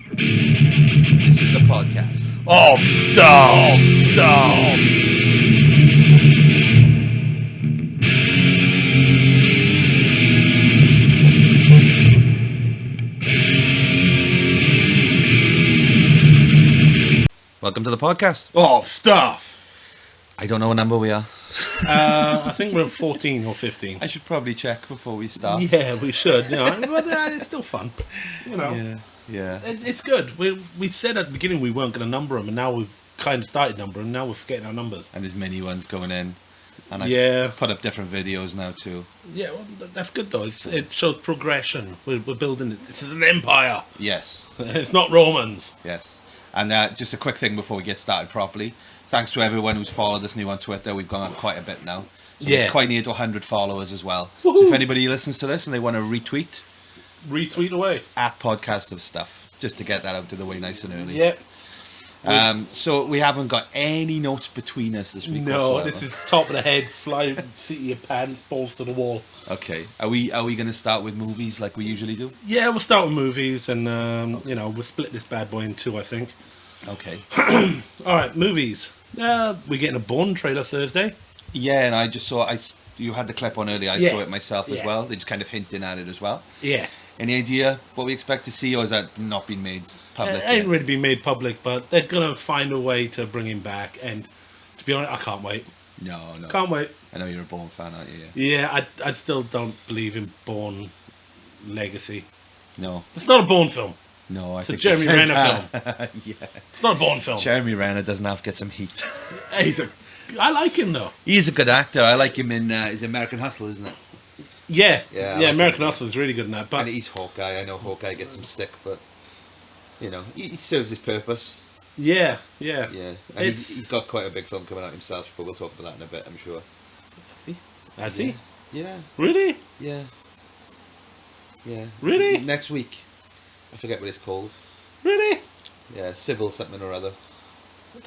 This is the podcast. Of stuff. Welcome to the podcast. Of stuff. I don't know what number we are. I think we're 14 or 15. I should probably check before we start. Yeah, we should. You know, but it's still fun. You know, Yeah. it's good. We said at the beginning we weren't going to number them, and now we've kind of started numbering. Now we're forgetting our numbers. And there's many ones going in. And I Yeah. put up different videos now too. Yeah, well, that's good though. It shows progression. We're building it. This is an empire. Yes. It's not Romans. Yes. And just a quick thing before we get started properly. Thanks to everyone who's followed us new on Twitter. We've gone up quite a bit now. So Yeah. we're quite near to 100 followers as well. Woohoo. If anybody listens to this and they want to retweet, Retweet away. at Podcast of Stuff, just to get that out of the way nice and early. Yeah. So we haven't got any notes between us this week. No, whatsoever. this is top of the head, fly, seat of your pants, balls to the wall. Okay. Are we going to start with movies like we usually do? Yeah, we'll start with movies, and we'll split this bad boy in two, I think. Okay. All right, movies. We're getting a Bourne trailer Thursday. Yeah, and I just saw you had the clip on earlier. I Yeah. saw it myself as Yeah. well. They're just kind of hinting at it as well. Yeah, Any idea what we expect to see, or has that not been made public? it ain't really been made public, but they're gonna find a way to bring him back. And to be honest, I can't wait. No. Can't wait. I know you're a Bourne fan, aren't you? Yeah, I still don't believe in Bourne legacy. No, It's not a Bourne film. I It's a think Jeremy you said Renner that. Yeah. It's not a Bourne film. Jeremy Renner doesn't have to get some heat. I like him though. He's a good actor. I like him in his American Hustle, isn't it? Yeah, Yeah, I yeah. like American Hustle is really good in that. But And he's Hawkeye. I know Hawkeye gets some stick, but he serves his purpose. yeah. Yeah, and It's- he's got quite a big film coming out himself, but we'll talk about that in a bit, I'm sure. Has he? Yeah, Really? yeah. Really? Next week. I forget what it's called. Really? Yeah, Civil something or other.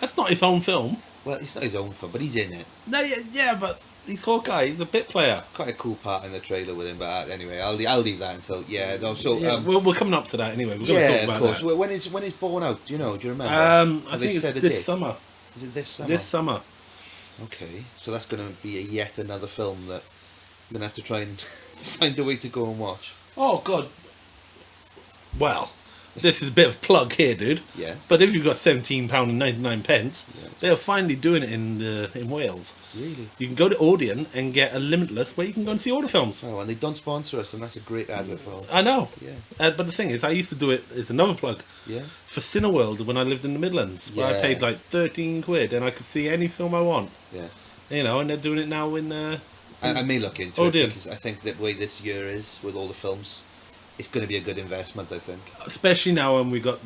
That's not his own film. Well, it's not his own film, but he's in it. No, yeah, but he's Hawkeye. He's a bit player. Quite a cool part in the trailer with him, but anyway, I'll leave that until So Yeah, we're coming up to that anyway. We're going to yeah, talk of about course. that. Well, when is Bourne out? Do you remember? I Have they think said it's a this date? summer. Is it this summer? This summer. Okay, so that's going to be yet another film that I'm going to have to try and find a way to go and watch. Oh God. Well, this is a bit of a plug here, dude. Yeah. But if you've got £17.99, Yeah. they're finally doing it in Wales. Really? You can go to Odeon and get a Limitless where you can go and see all the films. Oh, and they don't sponsor us, and that's a great advert for them. I know. Yeah. But the thing is, I used to do it as another plug Yeah. for Cineworld when I lived in the Midlands, where I Yeah. paid like 13 quid and I could see any film I want. Yeah. And they're doing it now in. I may look into Oh, it dear. because I think the way this year is with all the films, it's going to be a good investment, I think. Especially now when we got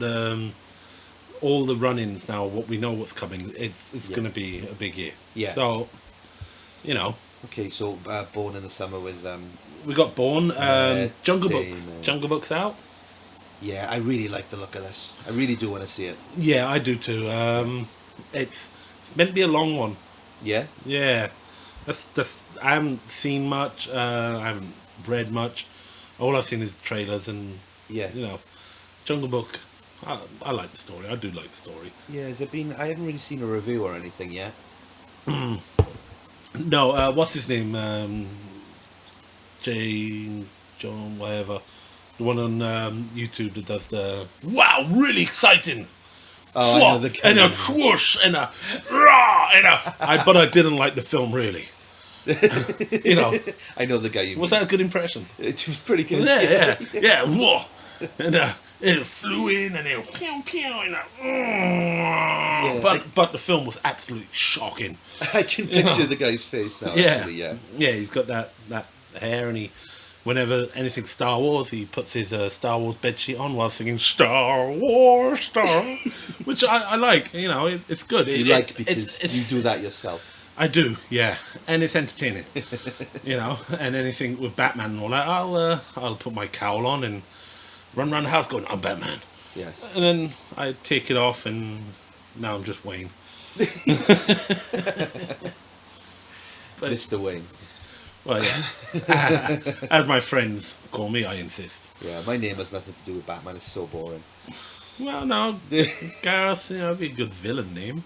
all the run-ins now, what we know what's coming, it's Yeah. going to be a big year. Yeah. So, Okay, so Born in the Summer with we got Bourne, Jungle Damon. Books. Jungle Books out. yeah, I really like the look of this. I really do want to see it. Yeah, I do too. It's meant to be a long one. Yeah. Yeah, I haven't seen much. I haven't read much. All I've seen is trailers and Yeah. Jungle Book. I like the story. I do like the story. Yeah. Has it been? I haven't really seen a review or anything yet. No, what's his name? John, whatever. The one on YouTube that does the wow, really exciting. Oh, I know the And a guy. swoosh and a rah and a. But I didn't like the film really. I know the guy you Was mean. that a good impression? It was pretty good. Yeah. Whoa. And it flew in and it pew pew and but the film was absolutely shocking. I can picture the guy's face now. Actually, yeah. He's got that hair, and whenever anything Star Wars, he puts his Star Wars bedsheet on while singing Star Wars, which I like. It's good. Because you do that yourself. I do, yeah, and it's entertaining. And anything with Batman and all that, I'll put my cowl on and run around the house going, I'm Batman. Yes. And then I take it off, and now I'm just Wayne. But, Mr. Wayne. well, yeah. As my friends call me, I insist. Yeah, my name has nothing to do with Batman. It's so boring. Well, no, Gareth, that'd be a good villain name.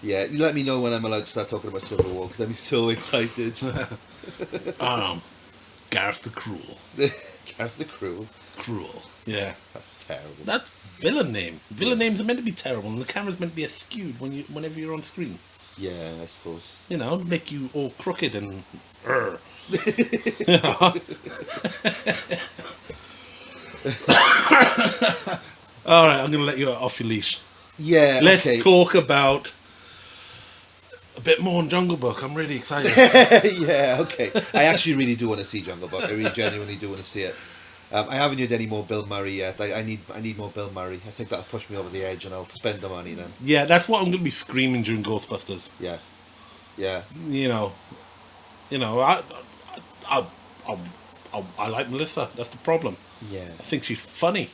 Yeah, you let me know when I'm allowed to start talking about Civil War because I'd be so excited. Gareth the Cruel. Gareth the Cruel. Cruel. Yeah. That's terrible. That's villain name. Villain names are meant to be terrible, and the camera's meant to be skewed whenever you're on screen. Yeah, I suppose. Make you all crooked and. All right, I'm going to let you off your leash. Yeah, Let's okay. talk about a bit more on Jungle Book. I'm really excited. Yeah, okay. I actually really do want to see Jungle Book. I really genuinely do want to see it. I haven't heard any more Bill Murray yet. I need more Bill Murray. I think that'll push me over the edge, and I'll spend the money then. Yeah, that's what I'm going to be screaming during Ghostbusters. Yeah, yeah. I like Melissa. That's the problem. Yeah, I think she's funny.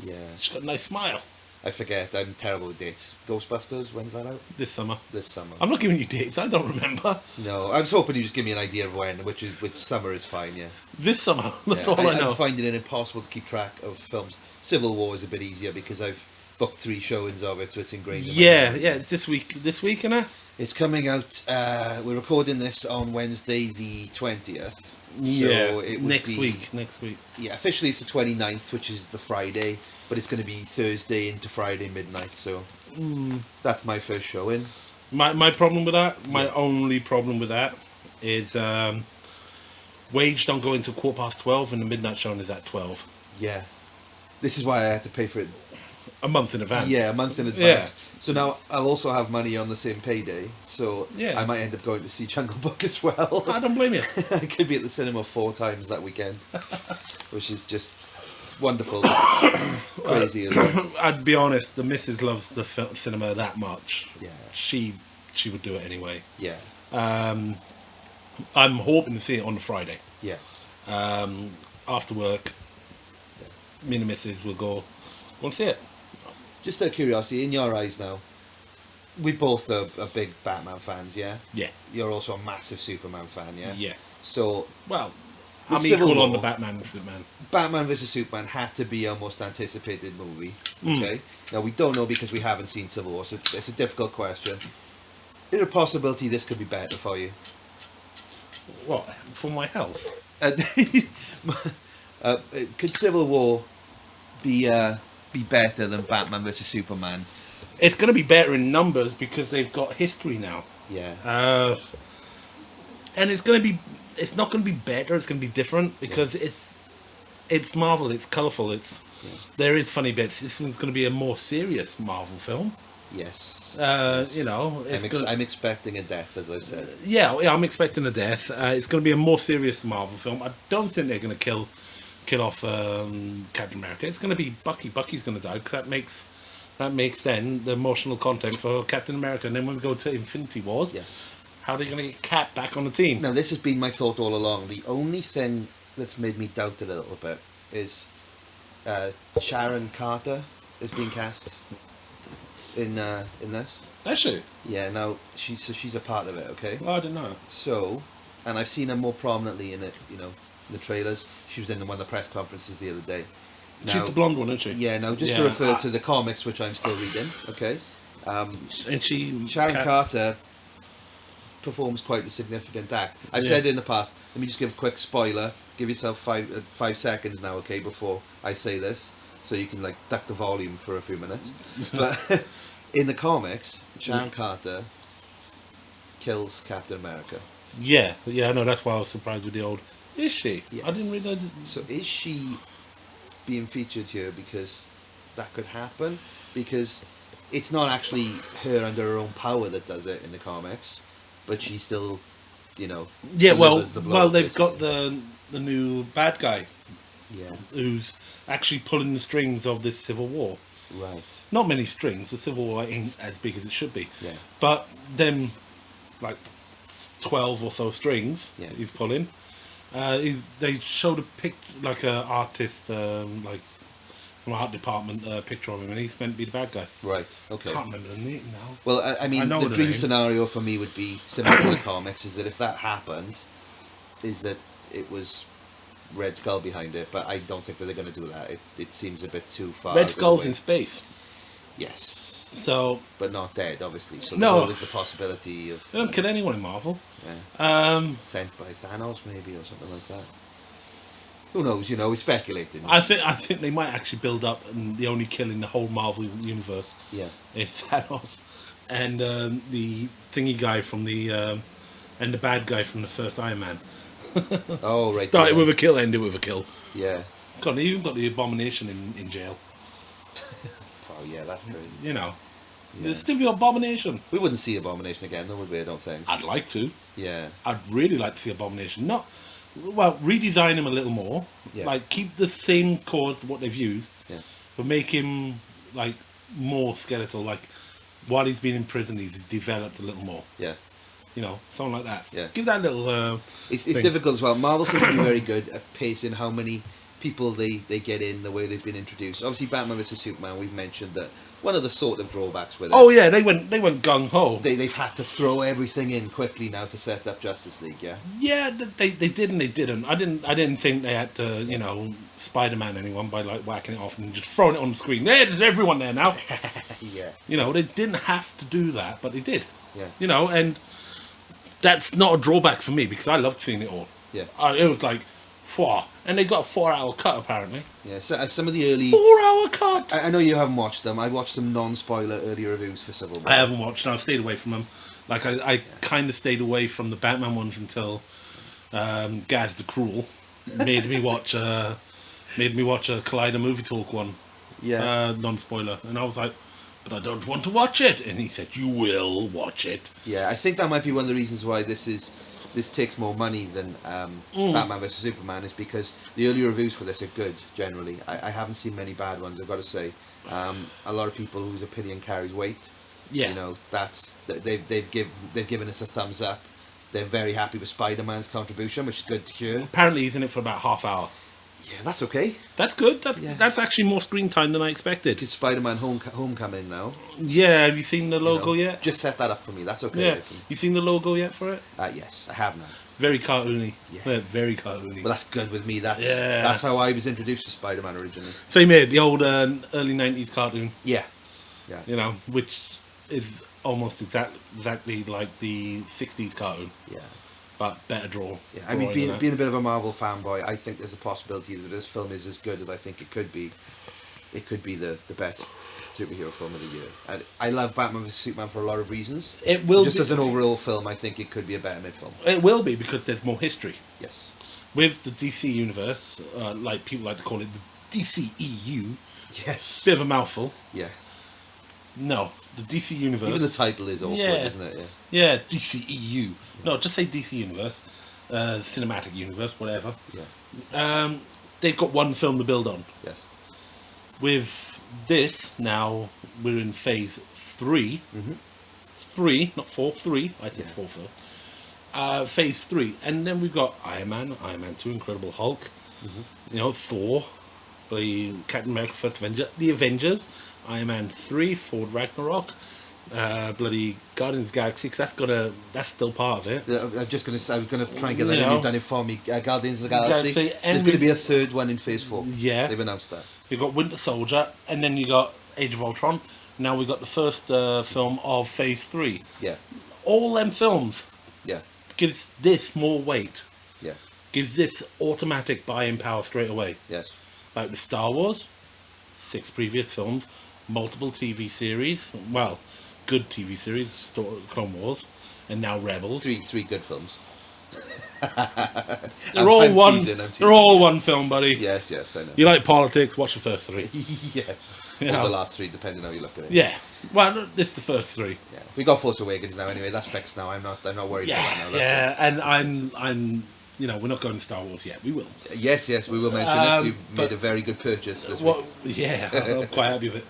yeah. She's got a nice smile. I forget. I'm terrible with dates. Ghostbusters. When's that out? This summer. This summer. I'm not giving you dates. I don't remember. No, I was hoping you just give me an idea of when, which summer is fine. Yeah. This summer. That's Yeah, all I know. I'm finding it impossible to keep track of films. Civil War is a bit easier because I've booked 3 showings of it, so it's ingrained in my Yeah, memory. yeah. It's this week, innit? It's coming out. We're recording this on Wednesday, the 20th. So Yeah. it would Next be, week. Next week. Yeah, officially it's the 29th, which is the Friday, but it's going to be Thursday into Friday midnight. So that's my first showing. My problem with that. My Yeah. only problem with that is Wage don't go into 12:15, and the midnight showing is at 12. Yeah, this is why I had to pay for it. A month in advance. Yeah, a month in advance. So now I'll also have money on the same payday. So Yeah. I might end up going to see Jungle Book as well. I don't blame you. I could be at the cinema 4 times that weekend, which is just wonderful. Crazy as well. I'd be honest. The missus loves the cinema that much. Yeah, She would do it anyway. yeah, I'm hoping to see it on the Friday. yeah. After work, me and the missus will go and see it. Just out of curiosity, in your eyes now, we both are big Batman fans, yeah? Yeah. You're also a massive Superman fan, yeah? Yeah. So, Well, With I'm Civil equal on War- the Batman and Superman. Batman vs Superman had to be our most anticipated movie, Mm. okay? Now, we don't know because we haven't seen Civil War, so it's a difficult question. Is there a possibility this could be better for you? What? For my health? Could Civil War be better than Batman vs Superman? It's going to be better in numbers because they've got history now. Yeah. And it's going to be. It's not going to be better. It's going to be different because it's Marvel. It's colourful. There is funny bits. This one's going to be a more serious Marvel film. Yes. I'm expecting a death, as I said. Yeah, I'm expecting a death. It's going to be a more serious Marvel film. I don't think they're going to kill off Captain America. It's going to be Bucky. Bucky's going to die because that makes then the emotional content for Captain America. And then when we go to Infinity Wars, Yes. how are they going to get Cap back on the team? Now, this has been my thought all along. The only thing that's made me doubt it a little bit is Sharon Carter is being cast in this. Actually, Yeah. Now she's a part of it. Okay. I don't know. So, and I've seen her more prominently in it. In the trailers. She was in one of the press conferences the other day. She's the blonde one, isn't she? Yeah. Now, just to Yeah, refer to the comics, which I'm still reading. Okay. And she. Sharon Carter performs quite a significant act. I've Yeah. said it in the past. Let me just give a quick spoiler. Give yourself 5 seconds now, okay, before I say this, so you can duck the volume for a few minutes. But in the comics, Sharon Carter kills Captain America. Yeah, I know. That's why I was surprised with the old. Is she? Yes. I didn't realise. So is she being featured here because that could happen? Because it's not actually her under her own power that does it in the comics, but she still, Yeah, delivers the blow, they've got basically. the new bad guy Yeah, who's actually pulling the strings of this civil war. right. Not many strings. The civil war ain't as big as it should be. Yeah, But them, 12 or so strings Yeah. he's pulling. They showed a picture, an artist, from art department, picture of him, and he's meant to be the bad guy. right. Okay. Can't remember the name now. Well, I mean, I know the the dream name. scenario for me would be similar to the comics. Is that if that happened, is that it was Red Skull behind it, but I don't think that they're going to do that. It seems a bit too far. Red Skull's in space. Yes. So... But not dead, obviously. So no. there's always the possibility of... They don't kill anyone in Marvel. Yeah. Sent by Thanos, maybe, or something like that. Who knows, you know, we're speculating. I think they might actually build up, and the only kill in the whole Marvel universe is Thanos. And the thingy guy from the... and the bad guy from the first Iron Man. Oh, right. Started with a kill, ended with a kill. Yeah. God, they even got the Abomination in jail. Oh, yeah, that's crazy. You know. Yeah. There's still the Abomination. We wouldn't see Abomination again, though, would we? I don't think. I'd like to. Yeah. I'd really like to see Abomination. Redesign him a little more. Yeah. Like, keep the same chords, what they've used. Yeah. But make him, like, more skeletal. Like, while he's been in prison, he's developed a little more. Yeah. You know, something like that. Yeah. Give that little... It's difficult as well. Marvel seems to be very good at pacing how many people they get in, the way they've been introduced. Obviously, Batman vs Superman, we've mentioned that one of the sort of drawbacks with it. Oh yeah, they went gung-ho. They've had to throw everything in quickly now to set up Justice League, yeah? Yeah, they did and they didn't. I didn't think they had to, you know, Spider-Man anyone by, like, whacking it off and just throwing it on the screen. There's everyone there now. Yeah. You know, they didn't have to do that, but they did. Yeah. You know, and that's not a drawback for me because I loved seeing it all. Yeah. It was like, wow. And they got a 4-hour cut apparently. Yeah, so some of the early... 4-hour cut! I know you haven't watched them. I watched some non-spoiler early reviews for Civil War. I haven't watched, and I've stayed away from them. Like, I kind of stayed away from the Batman ones until Gaz the Cruel made me watch a Collider Movie Talk one. Yeah. Non-spoiler. And I was like, but I don't want to watch it. And he said, you will watch it. Yeah, I think that might be one of the reasons why this takes more money than Batman vs Superman, is because the early reviews for this are good generally. I haven't seen many bad ones, I've got to say. A lot of people whose opinion carries weight. Yeah. You know, they've given us a thumbs up. They're very happy with Spider-Man's contribution, which is good to hear. Apparently he's in it for about half hour. Yeah, that's okay. That's good. That's actually more screen time than I expected. Because Spider-Man Homecoming now. Yeah, have you seen the logo yet? Just set that up for me. That's okay. Yeah. You seen the logo yet for it? Yes, I have now. Very cartoony. Yeah. Very cartoony. Well, that's good with me. That's how I was introduced to Spider-Man originally. Same here, the old early 90s cartoon. Yeah. Yeah. You know, which is almost exactly like the 60s cartoon. Yeah. But better draw. Yeah, I mean, being a bit of a Marvel fanboy, I think there's a possibility that this film is as good as I think it could be. It could be the best superhero film of the year. And I love Batman vs Superman for a lot of reasons. It will just as an overall film, I think it could be a better mid-film. It will be because there's more history. Yes. With the DC universe, like people like to call it the DCEU. Yes. Bit of a mouthful. Yeah. No, the DC universe. Even the title is awkward, isn't it? Yeah, DCEU. No, just say DC universe, cinematic universe, whatever. Yeah. They've got one film to build on. Yes. With this, now we're in phase 3. Mm-hmm. 3, not 4. 3. I said 4 first. Phase 3, and then we've got Iron Man 2, Incredible Hulk. Mm-hmm. You know, Thor, the Captain America: First Avenger, the Avengers. Iron Man 3, Ford Ragnarok, bloody Guardians of the Galaxy, because that's still part of it. I was gonna try and get that in. You've done it for me. Guardians of the Galaxy. And there's going to be a third one in Phase 4. Yeah, they've announced that. You've got Winter Soldier, and then you got Age of Ultron. Now we've got the first film of Phase 3. Yeah. All them films. Yeah. Gives this more weight. Yeah. Gives this automatic buying power straight away. Yes. Like with Star Wars, 6 previous films. Multiple TV series, well, good TV series, Clone Wars, and now Rebels. Three good films. They're all one film, buddy. Yes, I know. You like politics? Watch the first 3. Yes. Or the last 3, depending on how you look at it. Yeah. Well, it's the first 3. Yeah. We got Force Awakens now. Anyway, that's fixed now. I'm not worried about that now. That's and I'm. You know, we're not going to Star Wars yet. We will. Yes, we will mention it. You've made a very good purchase this week. Yeah, I'm quite happy with it.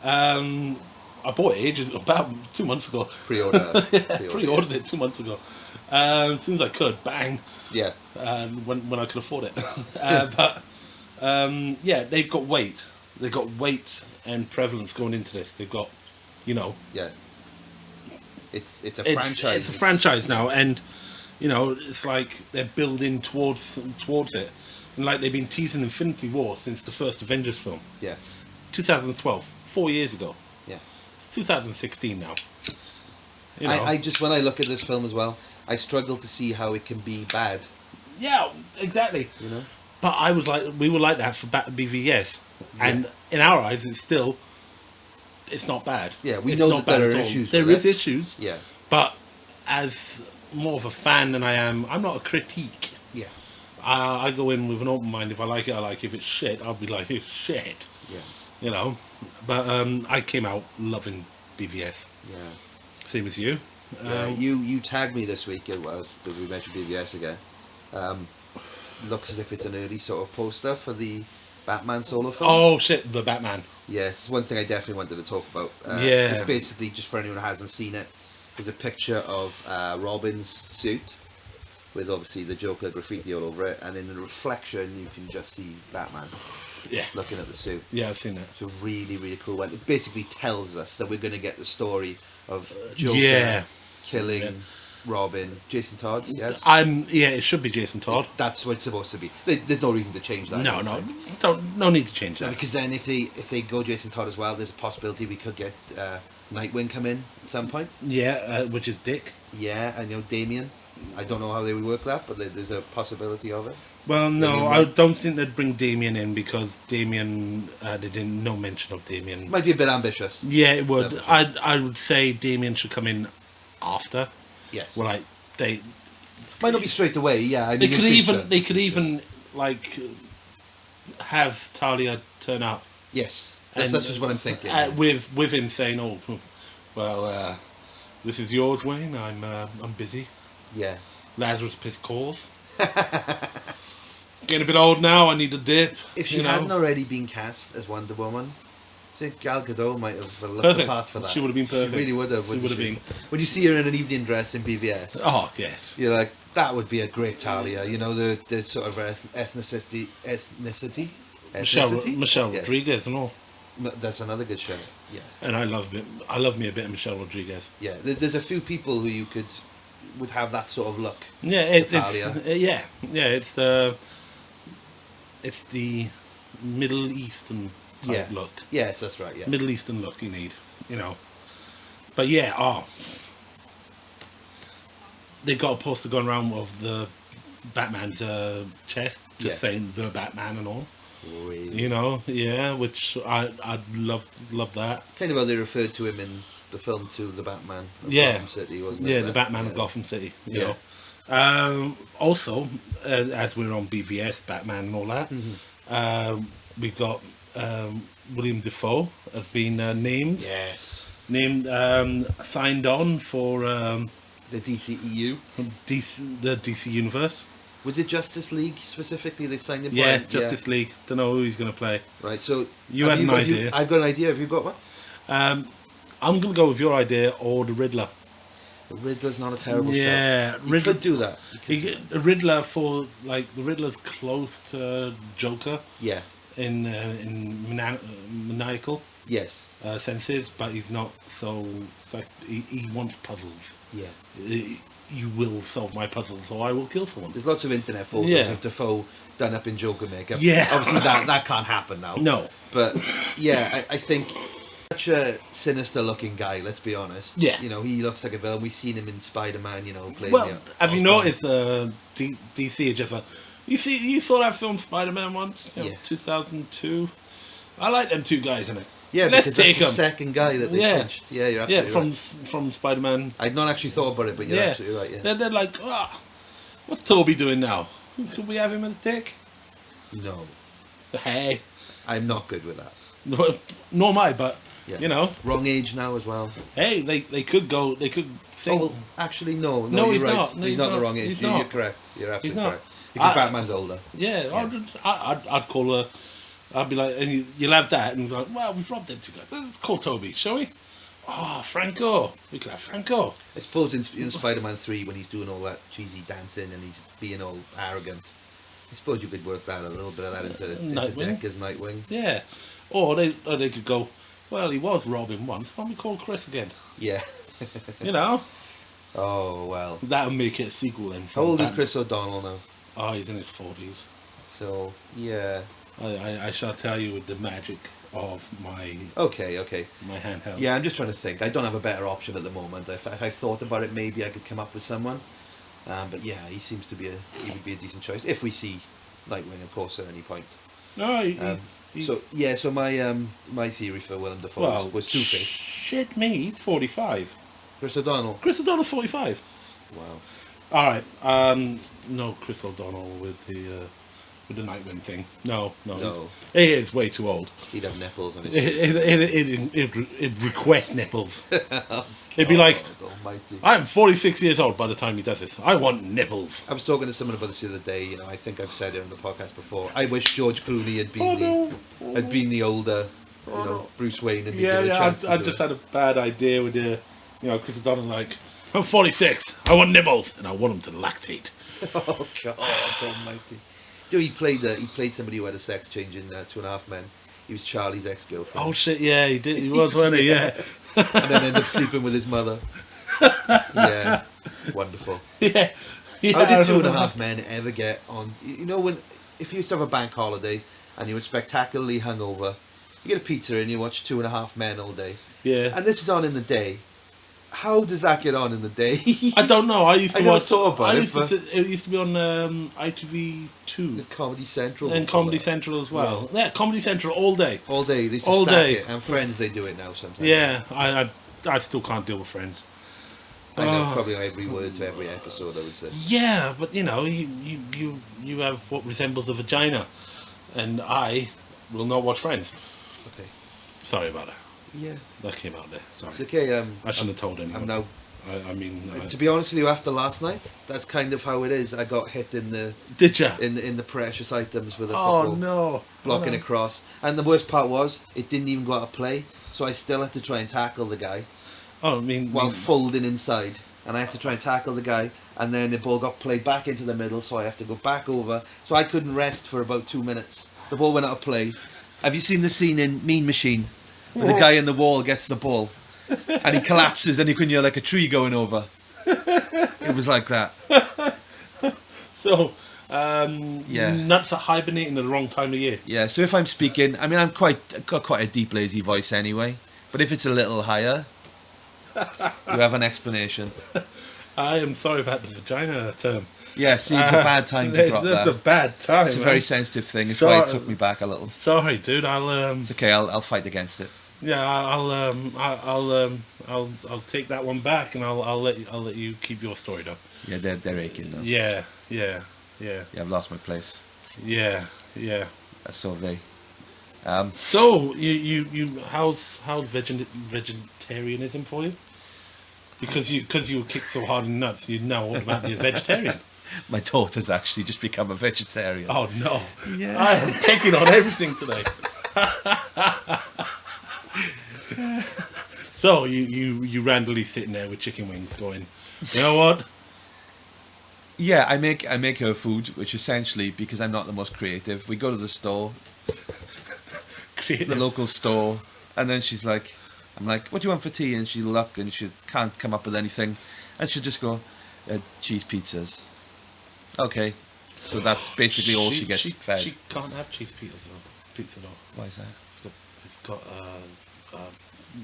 I bought it about 2 months ago. Pre-ordered it 2 months ago. As soon as I could, bang. Yeah. When I could afford it. But they've got weight. They've got weight and prevalence going into this. They've got, you know. Yeah. It's a franchise. It's a franchise now, and you know, it's like they're building towards it. And like they've been teasing Infinity War since the first Avengers film. Yeah. 2012, 4 years ago. Yeah. It's 2016 now. You know. I just, when I look at this film as well, I struggle to see how it can be bad. Yeah, exactly. You know. But I was like, we were like that for BVS, and in our eyes, it's not bad. Yeah, we It's know not that there bad are at all. issues. There with is it. issues. Yeah. But as more of a fan than I am, I'm not a critique. Yeah. I go in with an open mind. If I like it, I like it. If it's shit, I'll be like, it's shit. Yeah. You know. But I came out loving BVS. Yeah. Same as you. Yeah, you tagged me this week as well, because we mentioned BVS again. Looks as if it's an early sort of poster for the Batman solo film. Oh shit, the Batman. Yes, one thing I definitely wanted to talk about. Yeah. It's basically, just for anyone who hasn't seen it, there's a picture of Robin's suit with obviously the Joker graffiti all over it, and in the reflection you can just see Batman Yeah. looking at the suit. Yeah, I've seen that. It's a really, really cool one. It basically tells us that we're going to get the story of Joker Yeah. killing Robin, Jason Todd. Yes, Yeah, it should be Jason Todd. that's what it's supposed to be. There's no reason to change that. I No, don't no, think. no need to change No, that. because then if they go Jason Todd as well, there's a possibility we could get Nightwing come in at some point. Yeah, which is Dick. Yeah, and Damien. I don't know how they would work that, but there's a possibility of it. Well, no, Damien I might- don't think they'd bring Damien in because Damien, they didn't, no mention of Damien. Might be a bit ambitious. Yeah, it would. Yeah. I would say Damien should come in after. Yes. Well, like they Might not be straight away. Yeah, I they mean, in could future. even like have Talia turn up Yes, that's just what I'm thinking. with him saying, "Oh, well, this is yours, Wayne. I'm busy. Yeah. Lazarus piss calls. Getting a bit old now. I need a dip." If she you know? hadn't already been cast as Wonder Woman, I think Gal Gadot might have looked Perfect. the part for that. She would have been perfect. She really would have. She wouldn't would have been. When you see her in an evening dress in BVS, Oh yes. you're like, that would be a great Talia. You know, the sort of ethnicity. Michelle Yes. Rodriguez and all. That's another good show. Yeah, And I love me a bit of Michelle Rodriguez. yeah. There's a few people who would have that sort of look. Yeah, it's Italia. It's the Middle Eastern type look. Yes, that's right. Yeah. Middle Eastern look you need, you know. But yeah, they got a poster going around of the Batman's chest, just Yeah. saying the Batman and all. Really. You know, yeah, which I'd love that. Kind of how they referred to him in the film too, the Batman of Yeah. Gotham City, wasn't it? Yeah, the Batman of Gotham City. You Yeah. know. Also, as we're on BVS, Batman and all that, we've got William Dafoe has been named, Yes. signed on for The DCEU. the DC Universe. Was it Justice League specifically they signed him for? Yeah, Justice League. Don't know who he's going to play. Right, so You had an idea. I've got an idea. Have you got one? I'm going to go with your idea or the Riddler. The Riddler's not a terrible Yeah, show. You could do that. The Riddler the Riddler's close to Joker Yeah. in maniacal Yes. senses, but he's not so. He wants puzzles. Yeah. You will solve my puzzle, so I will kill someone. There's lots of internet photos Yeah. of Dafoe done up in Joker makeup. Yeah. Obviously that can't happen now. No. But yeah, I think such a sinister looking guy, let's be honest. Yeah. You know, he looks like a villain. We've seen him in Spider-Man, playing Well, the have you Osborn. noticed DC is just like you saw that film Spider-Man once, Yeah. 2002. I like them two guys in it. Yeah, Let's because take that's him. the second guy that they Yeah. punched. Yeah, you're Yeah, absolutely from Spider-Man. I'd not actually thought about it, but you're Yeah, absolutely right, yeah. they're like, what's Toby doing now? Could we have him as a dick? No, Hey, I'm not good with that. nor am I, but Yeah. you know, Wrong age now as well. hey, they could think. Oh, well, actually, no, No, you're he's right. not. No, he's not the wrong age. He's You're not. correct. You're absolutely not. correct. Because I- Batman's older. Yeah, I'd call her. I'd be like, and you'll have that, and be like, well, we've robbed them two guys. Let's call Toby, shall we? Oh, Franco. We could have Franco. I suppose in Spider-Man 3, when he's doing all that cheesy dancing and he's being all arrogant, I suppose you could work that a little bit of that into Nightwing. Dick as Nightwing. Yeah. Or they could go, well, he was Robin once. Why don't we call Chris again? Yeah. You know? Oh, well. That would make it a sequel then. How old is Chris O'Donnell now? Oh, he's in his 40s. So yeah. I shall tell you the magic of my Okay. my handheld. Yeah, I'm just trying to think. I don't have a better option at the moment. If I thought about it, maybe I could come up with someone. But yeah, he seems to be he would be a decent choice if we see Nightwing, of course, at any point. No, So my theory for Willem Dafoe was Two-Face. Shit me, he's 45. Chris O'Donnell. Chris O'Donnell's 45. Wow. All right. No, Chris O'Donnell with the Nightwing thing. No. He is way too old. He'd have nipples on his. It requests nipples. It'd be like, Almighty. I'm 46 years old by the time he does this. I want nipples. I was talking to someone about this the other day. You know, I think I've said it on the podcast before. I wish George Clooney had been the older, Bruce Wayne. And I just had a bad idea with Chris O'Donnell. Like, I'm 46. I want nibbles, and I want him to lactate. Oh God Almighty! He played somebody who had a sex change in 2.5 Men. He was Charlie's ex-girlfriend. Oh shit! Yeah, he did. He was, wasn't he? Yeah. And then ended up sleeping with his mother. Yeah, wonderful. Yeah. How did 2.5 Men ever get on? If you used to have a bank holiday and you were spectacularly hungover, you get a pizza and you watch 2.5 Men all day. Yeah. And this is on in the day. How does that get on in the day? I don't know. I used to watch. Thought about it used to be on ITV2. The Comedy Central. And Comedy Central as well. Yeah, Comedy Central all day. All day. They used to stack it. And Friends, they do it now sometimes. Yeah, I still can't deal with Friends. I know probably every word to every episode, I would say. Yeah, but you have what resembles a vagina, and I will not watch Friends. Okay. Sorry about that. Yeah. That came out there. Sorry. It's okay. I shouldn't have told anyone. I'm now. I to be honest with you, after last night, that's kind of how it is. I got hit in the. Did you? In the precious items with a football. Oh no! Blocking across, and the worst part was it didn't even go out of play, so I still had to try and tackle the guy. Oh, while folding inside, and I had to try and tackle the guy, and then the ball got played back into the middle, so I have to go back over. So I couldn't rest for about 2 minutes. The ball went out of play. Have you seen the scene in Mean Machine where the guy in the wall gets the ball and he collapses and you can hear like a tree going over? It was like that. So, nuts are hibernating at the wrong time of year. Yeah. So if I'm speaking, I mean, I've got quite a deep, lazy voice anyway. But if it's a little higher, you have an explanation. I am sorry about the vagina term. Yeah, see, it's a bad time to drop that. It's a bad time. It's a very sensitive thing. It's why it took me back a little. Sorry, dude. It's okay. I'll fight against it. Yeah, I'll take that one back, and I'll let you keep your story though. Yeah, they're aching though. Yeah. Yeah, I've lost my place. Yeah. So have they. So you how's vegetarianism for you? Because you were kicked so hard in the nuts, you now want to be a vegetarian. My daughter's actually just become a vegetarian. Oh no! Yeah, I am picking on everything today. So you randomly sitting there with chicken wings, going, you know what? Yeah, I make her food, which essentially, because I'm not the most creative, we go to the store, the local store, and then I'm like, what do you want for tea? And she'll look and she can't come up with anything, and she'll just go, cheese pizzas. Okay, so that's basically all she gets fed. She can't have cheese pizzas though. Why is that? It's got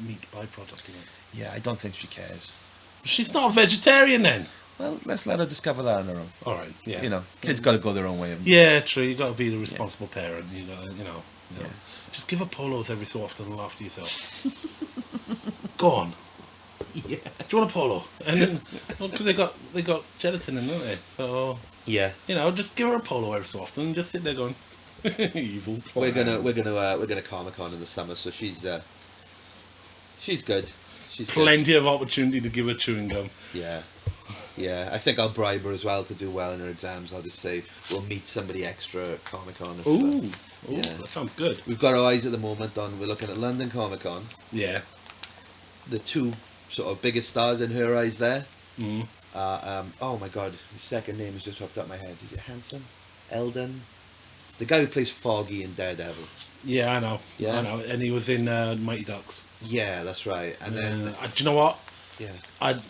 meat byproduct in it. Yeah, I don't think she cares. She's not a vegetarian then. Well, let's let her discover that on her own. All right, yeah. Kids got to go their own way. Yeah, true. You got to be the responsible parent. You know. Yeah. Just give her polos every so often and laugh to yourself. Go on. Yeah. Do you want a polo? And then, because they got gelatin in, don't they? So yeah, just give her a polo every so often and just sit there going, evil. We're gonna Comic-Con in the summer, so she's good. She's plenty of opportunity to give her chewing gum. Yeah. I think I'll bribe her as well to do well in her exams. I'll just say we'll meet somebody extra at Comic-Con. Ooh, that sounds good. We've got our eyes at the moment on. We're looking at London Comic-Con. Yeah. The two sort of biggest stars in her eyes there. Mm. Oh my God, his second name has just popped up my head. Is it Hanson? Eldon? The guy who plays Foggy in Daredevil. Yeah, I know. Yeah, I know. And he was in Mighty Ducks. Yeah, that's right. And then, do you know what? Yeah. I'd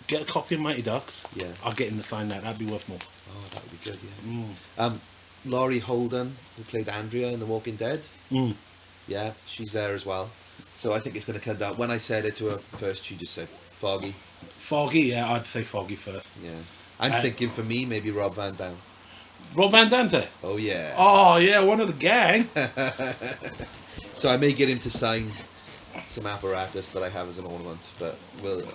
get a copy of Mighty Ducks. Yeah. I'll get him to sign that. That'd be worth more. Oh, that would be good. Yeah. Mm. Laurie Holden, who played Andrea in The Walking Dead. Mm. Yeah, she's there as well. So I think it's going to come down. When I said it to her first, she just said Foggy. Foggy, yeah, I'd say Foggy first. Yeah. I'm thinking for me, maybe Rob Van Dam. Rob Van Dante. Oh, yeah. Oh, yeah, one of the gang. So I may get him to sign some apparatus that I have as an ornament, but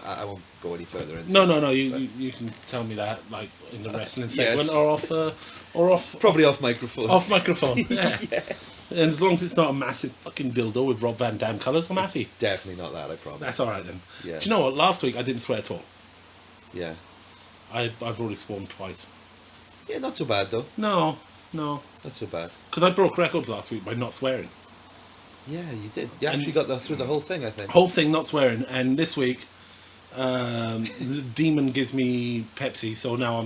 I won't go any further into No. You can tell me that, like, in the wrestling segment, Yes. or off Probably off microphone. off microphone. Yeah. Yes. And as long as it's not a massive fucking dildo with Rob Van Dam colours, I'm happy. Definitely not that, I promise. That's all right then. Yeah. Do you know what? Last week I didn't swear at all. Yeah. I've already sworn twice. Yeah, not so bad, though. No, Not so bad. because I broke records last week by not swearing. Yeah, you did. You And- actually got through the whole thing, I think. Whole thing not swearing, and this week, the demon gives me Pepsi, so now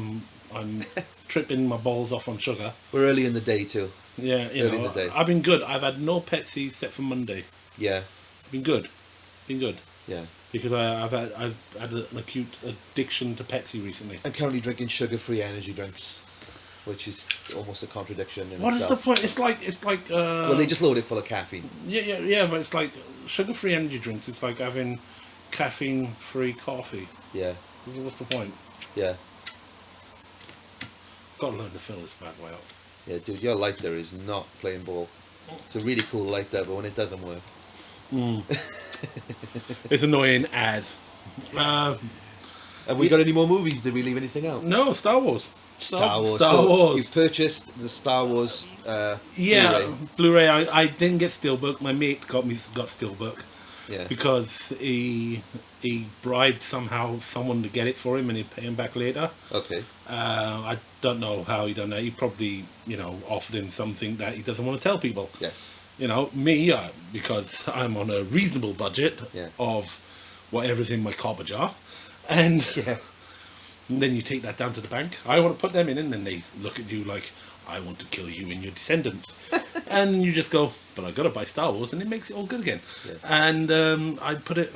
I'm tripping my balls off on sugar. We're early in the day, too. Yeah, you Early in know, the day. I've been good. I've had no Pepsi except for Monday. Yeah. Been good, Yeah. because I've had an acute addiction to Pepsi recently. I'm currently drinking sugar-free energy drinks, which is almost a contradiction in What is the itself. point? It's like. Well, they just load it full of caffeine. Yeah, but it's like sugar-free energy drinks. It's like having caffeine-free coffee. Yeah. What's the point? Yeah. Got to learn to fill this bad way up. Yeah, dude, your lighter is not playing ball. It's a really cool lighter, but when it doesn't work... It's annoying as. Have we got any more movies? Did we leave anything out? No, Star Wars. Star Wars. Star So Wars. You purchased the Star Wars Yeah, Blu-ray. Blu-ray. I didn't get Steelbook. My mate got Steelbook Yeah. because he bribed someone to get it for him and he'd pay him back later. Okay. I don't know how he done that. He probably, offered him something that he doesn't want to tell people. Yes. Me, because I'm on a reasonable budget Yeah. of whatever's in my copper jar. And Yeah. then you take that down to the bank. I want to put them in, and then they look at you like, I want to kill you and your descendants. And you just go, but I got to buy Star Wars, and it makes it all good again. Yes. And I put it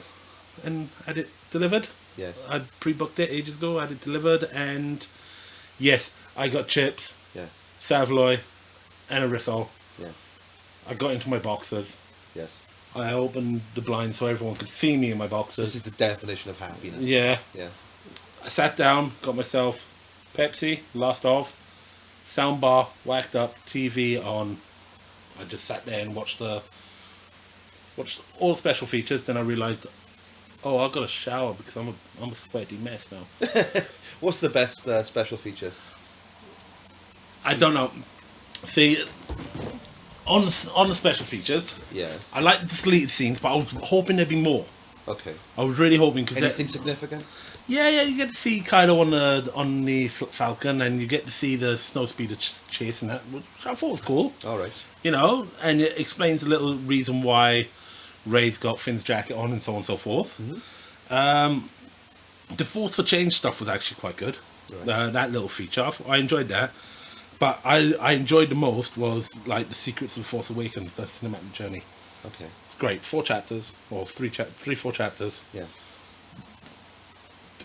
and had it delivered. Yes. I pre-booked it ages ago, had it delivered, and yes, I got chips, Yeah. Savaloy, and a Rissol. Yeah. I got into my boxers. Yes. I opened the blind so everyone could see me in my This boxers. is the definition of happiness. Yeah. Yeah. I sat down, got myself Pepsi, last of, soundbar whacked up, TV on. I just sat there and watched all the special features. Then I realised, oh, I've got to shower because I'm a sweaty mess now. What's the best special feature? I don't know. See, on the special features, Yes. I like the deleted scenes, but I was hoping there'd be more. Okay. I was really hoping because Anything significant? yeah, you get to see Kylo on the Falcon, and you get to see the snowspeeder chasing that, which I thought was cool. All right. And it explains a little reason why Rey's got Finn's jacket on, and so on and so forth. Mm-hmm. The Force for Change stuff was actually quite good. Right. That little feature, I enjoyed that. But I enjoyed the most was like the Secrets of Force Awakens, the cinematic journey. Okay. It's great, 4 chapters or 4 chapters. Yeah.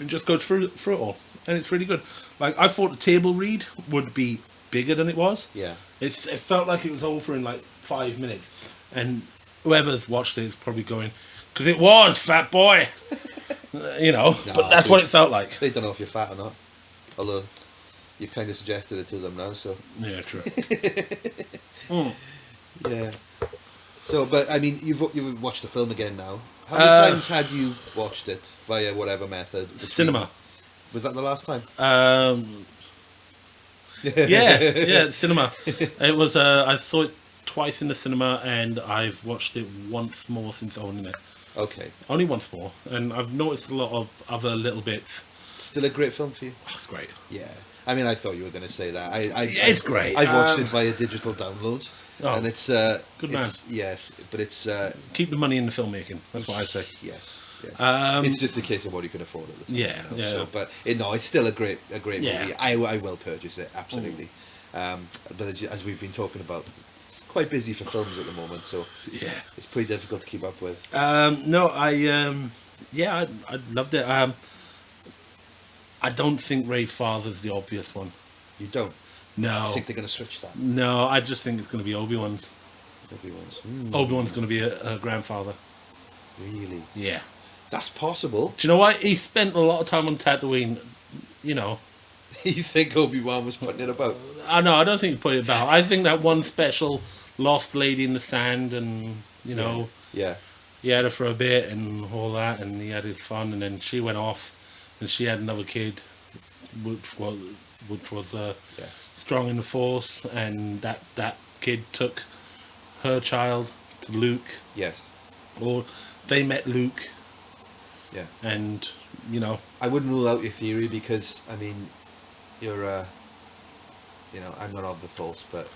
And just go through it all, and it's really good. Like I thought the table read would be bigger than it was. Yeah. It felt like it was over in like 5 minutes, and whoever's watched it is probably going, because it was Fat Boy, but that's what it felt like. They don't know if you're fat or not. Although you kind of suggested it to them now, so. Yeah, true. Yeah. So, but I mean, you've watched the film again now. How many times had you watched it via whatever method? Cinema. Was that the last time? Yeah, cinema. It was. I saw it twice in the cinema, and I've watched it once more since owning it. Okay. Only once more, and I've noticed a lot of other little bits. Still a great film for you? Oh, it's great. Yeah. I mean, I thought you were going to say that. It's great. I've watched it via digital download. Oh, And it's good man. Yes, but it's Keep the money in the filmmaking. That's what I say. yes. It's just a case of what you can afford at the time. Yeah, yeah. So, but it's still a great Yeah. movie. I will purchase it absolutely. But as we've been talking about, it's quite busy for films at the moment, so Yeah. it's pretty difficult to keep up with. No, I loved it. I don't think Ray's father's the obvious one. You don't. No. I think they're going to switch that. No, I just think it's going to be Obi-Wan's. Obi-Wan's going to be a grandfather. Really? Yeah. That's possible. Do you know why? He spent a lot of time on Tatooine, you know. You think Obi-Wan was putting it about? I know, I don't think he put it about. I think that one special lost lady in the sand and, you know, Yeah. he had her for a bit and all that, and he had his fun, and then she went off and she had another kid, which was Yes. strong in the Force, and that kid took her child to Luke, Yes. or they met Luke, Yeah. and, you know. I wouldn't rule out your theory because, I mean, you're, you know, I'm not of the Force, but...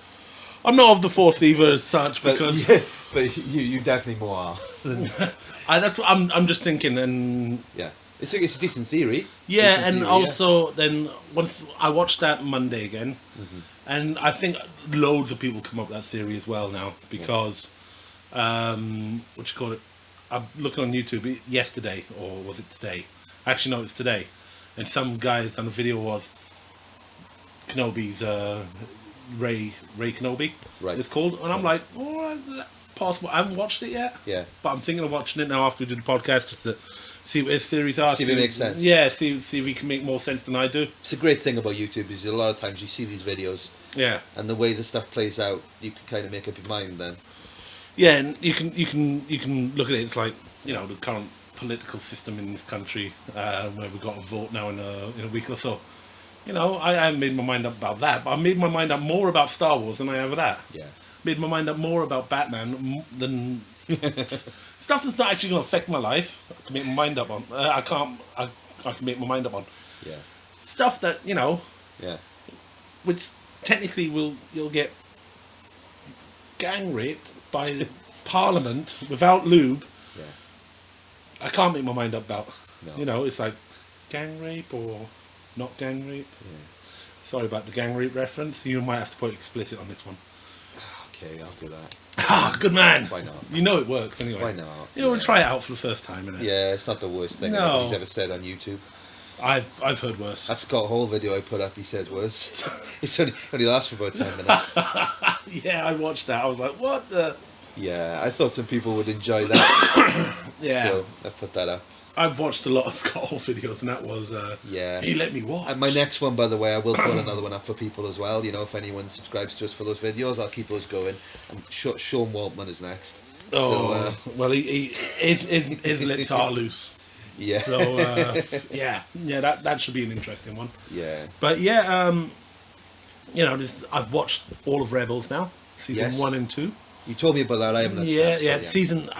I'm not of the Force either as such, But, because... yeah, but you definitely more are. that's what I'm just thinking, and... Yeah. It's a decent theory. Yeah, Decent and theory, also then once I watched that Monday again, and I think loads of people come up with that theory as well now because what you call it? I'm looking on YouTube yesterday, or was it today? Actually, no, it's today, and some guys done a video of Kenobi's Ray Kenobi. Right. It's called, and I'm like, oh, that's possible. I haven't watched it yet. Yeah. But I'm thinking of watching it now after we do the podcast just to see what his theories are. See if it makes sense. Yeah, see if he can make more sense than I do. It's a great thing about YouTube is a lot of times you see these videos Yeah. and the way the stuff plays out, you can kind of make up your mind then. Yeah, and you can look at it. It's like, you know, the current political system in this country, where we've got a vote now in a week or so. You know, I haven't made my mind up about that, but I made my mind up more about Star Wars than I have of that. Yeah. Made my mind up more about Batman than stuff that's not actually going to affect my life. I can make my mind up on. I can make my mind up on Yeah. stuff that, you know, Yeah. which technically you'll get gang raped by Parliament without lube. Yeah. I can't make my mind up about. No. You know, it's like gang rape or not gang rape. Yeah. Sorry about the gang rape reference. You might have to put explicit on this one. Okay, I'll do that. Ah, good man. Why not? You know it works anyway. Why not? You know, we'll Yeah. try it out for the first time, innit? Yeah, it's not the worst thing No. anybody's ever said on YouTube. I've heard worse. That Scott Hall video I put up, he says worse. It's only lasts for about 10 minutes. Yeah, I watched that. I was like, what the? Yeah, I thought some people would enjoy that. Yeah. So I put that up. I've watched a lot of Scott Hall videos, and that was Yeah. he let me watch. And my next one, by the way, I will put another one up for people as well. You know, if anyone subscribes to us for those videos, I'll keep those going. And Sean Waltman is next. Oh, well, his lips are loose. Yeah. So yeah, that should be an interesting one. Yeah. But yeah, you know, I've watched all of Rebels now, season Yes. 1 and 2. You told me about that. I haven't had a Yeah, chance, yeah.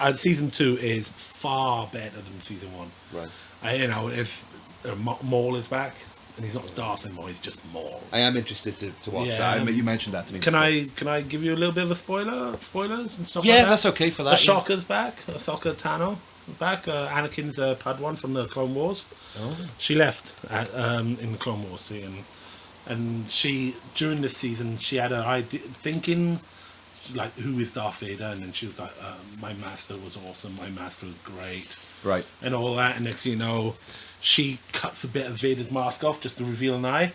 but Season 2 is far better than season 1. Right. You know, if Maul is back, and he's not Darth anymore, he's just Maul. I am interested to watch Yeah. that. You mentioned that to me. Can before. I give you a little bit of a spoilers and stuff? Yeah, like that? that's okay for that. Ahsoka's back. Ahsoka Tano back. Anakin's Padawan from the Clone Wars. Oh. She left in the Clone Wars, see, and she during this season she had an idea thinking like, who is Darth Vader, and then she was like, my master was awesome, my master was great, Right. and all that, and next thing you know, she cuts a bit of Vader's mask off just to reveal an eye.